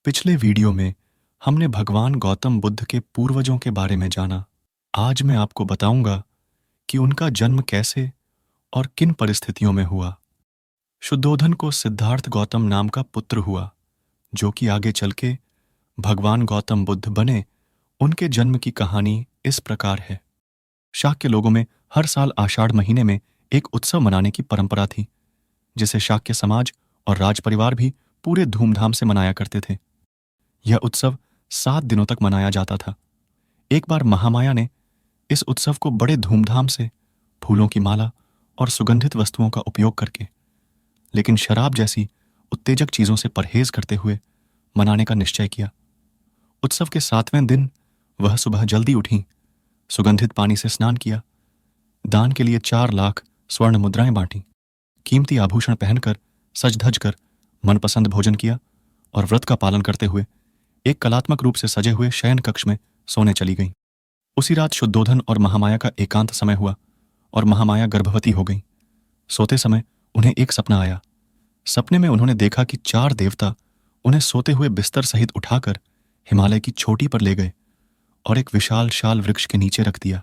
पिछले वीडियो में हमने भगवान गौतम बुद्ध के पूर्वजों के बारे में जाना। आज मैं आपको बताऊंगा कि उनका जन्म कैसे और किन परिस्थितियों में हुआ। शुद्धोधन को सिद्धार्थ गौतम नाम का पुत्र हुआ, जो कि आगे चल के भगवान गौतम बुद्ध बने। उनके जन्म की कहानी इस प्रकार है। शाक्य लोगों में हर साल आषाढ़ महीने में एक उत्सव मनाने की परंपरा थी, जिसे शाक्य समाज और राज परिवार भी पूरे धूमधाम से मनाया करते थे। यह उत्सव 7 दिनों तक मनाया जाता था। एक बार महामाया ने इस उत्सव को बड़े धूमधाम से फूलों की माला और सुगंधित वस्तुओं का उपयोग करके, लेकिन शराब जैसी उत्तेजक चीजों से परहेज करते हुए मनाने का निश्चय किया। उत्सव के 7वें दिन वह सुबह जल्दी उठी, सुगंधित पानी से स्नान किया, दान के लिए 4 लाख स्वर्ण मुद्राएं बांटी, कीमती आभूषण पहनकर सज धज कर मनपसंद भोजन किया और व्रत का पालन करते हुए एक कलात्मक रूप से सजे हुए शयन कक्ष में सोने चली गई। उसी रात शुद्धोधन और महामाया का एकांत समय हुआ और महामाया गर्भवती हो गई। सोते समय उन्हें एक सपना आया। सपने में उन्होंने देखा कि 4 देवता उन्हें सोते हुए बिस्तर सहित उठाकर हिमालय की चोटी पर ले गए और एक विशाल शाल वृक्ष के नीचे रख दिया।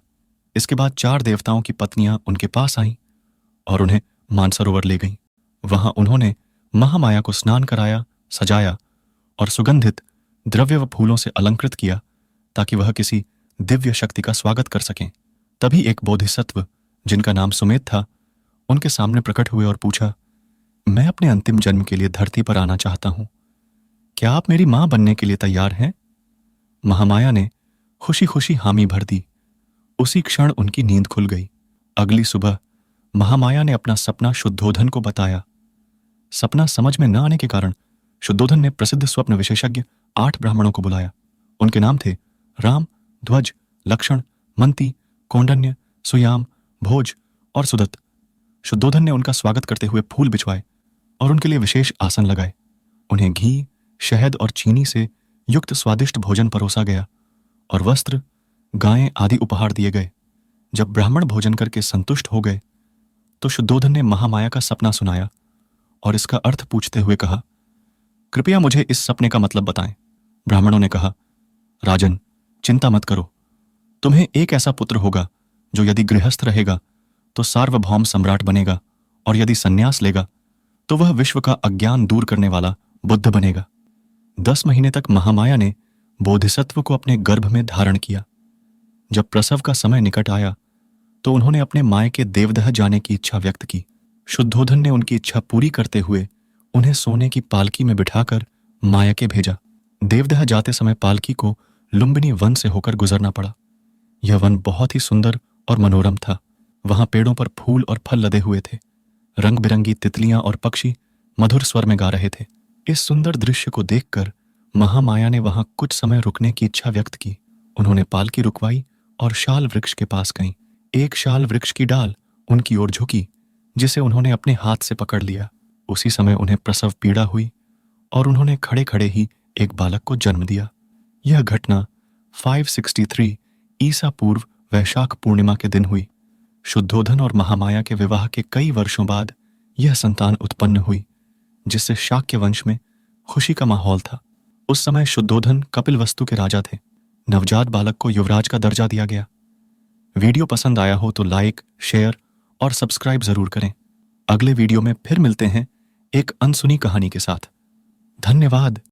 इसके बाद 4 देवताओं की पत्नियां उनके पास आईं और उन्हें मानसरोवर ले गईं। वहां उन्होंने महामाया को स्नान कराया, सजाया और सुगंधित द्रव्य व फूलों से अलंकृत किया, ताकि वह किसी दिव्य शक्ति का स्वागत कर सकें। तभी एक बोधिसत्व, जिनका नाम सुमेध था, उनके सामने प्रकट हुए और पूछा, मैं अपने अंतिम जन्म के लिए धरती पर आना चाहता हूं। क्या आप मेरी मां बनने के लिए तैयार हैं? महामाया ने खुशी खुशी हामी भर दी। उसी क्षण उनकी नींद खुल गई। अगली सुबह महामाया ने अपना सपना शुद्धोधन को बताया। सपना समझ में न आने के कारण शुद्धोधन ने प्रसिद्ध स्वप्न विशेषज्ञ 8 ब्राह्मणों को बुलाया। उनके नाम थे राम, ध्वज, लक्षण, मंती, कौंडन्य, सुयाम, भोज और सुदत्त। शुद्धोधन ने उनका स्वागत करते हुए फूल बिछवाए और उनके लिए विशेष आसन लगाए। उन्हें घी, शहद और चीनी से युक्त स्वादिष्ट भोजन परोसा गया और वस्त्र, गायें आदि उपहार दिए गए। जब ब्राह्मण भोजन करके संतुष्ट हो गए तो शुद्धोधन ने महामाया का सपना सुनाया और इसका अर्थ पूछते हुए कहा, कृपया मुझे इस सपने का मतलब बताएं। ब्राह्मणों ने कहा, राजन, चिंता मत करो। तुम्हें एक ऐसा पुत्र होगा जो यदि गृहस्थ रहेगा तो सार्वभौम सम्राट बनेगा, और यदि संन्यास लेगा तो वह विश्व का अज्ञान दूर करने वाला बुद्ध बनेगा। 10 महीने तक महामाया ने बोधिसत्व को अपने गर्भ में धारण किया। जब प्रसव का समय निकट आया तो उन्होंने अपने मायके देवदह जाने की इच्छा व्यक्त की। शुद्धोधन ने उनकी इच्छा पूरी करते हुए उन्हें सोने की पालकी में बिठाकर मायके भेजा। देवदह जाते समय पालकी को लुम्बिनी वन से होकर गुजरना पड़ा। यह वन बहुत ही सुंदर और मनोरम था। वहां पेड़ों पर फूल और फल लदे हुए थे। रंग बिरंगी तितलियां और पक्षी मधुर स्वर में गा रहे थे। इस सुंदर दृश्य को देखकर महामाया ने वहां कुछ समय रुकने की इच्छा व्यक्त की। उन्होंने पालकी रुकवाई और शाल वृक्ष के पास गईं। एक शाल वृक्ष की डाल उनकी ओर झुकी, जिसे उन्होंने अपने हाथ से पकड़ लिया। उसी समय उन्हें प्रसव पीड़ा हुई और उन्होंने खड़े खड़े ही एक बालक को जन्म दिया। यह घटना 563 ईसा पूर्व वैशाख पूर्णिमा के दिन हुई। शुद्धोधन और महामाया के विवाह के कई वर्षों बाद यह संतान उत्पन्न हुई, जिससे शाक्य वंश में खुशी का माहौल था। उस समय शुद्धोधन कपिलवस्तु के राजा थे। नवजात बालक को युवराज का दर्जा दिया गया। वीडियो पसंद आया हो तो लाइक, शेयर और सब्सक्राइब जरूर करें। अगले वीडियो में फिर मिलते हैं एक अनसुनी कहानी के साथ। धन्यवाद।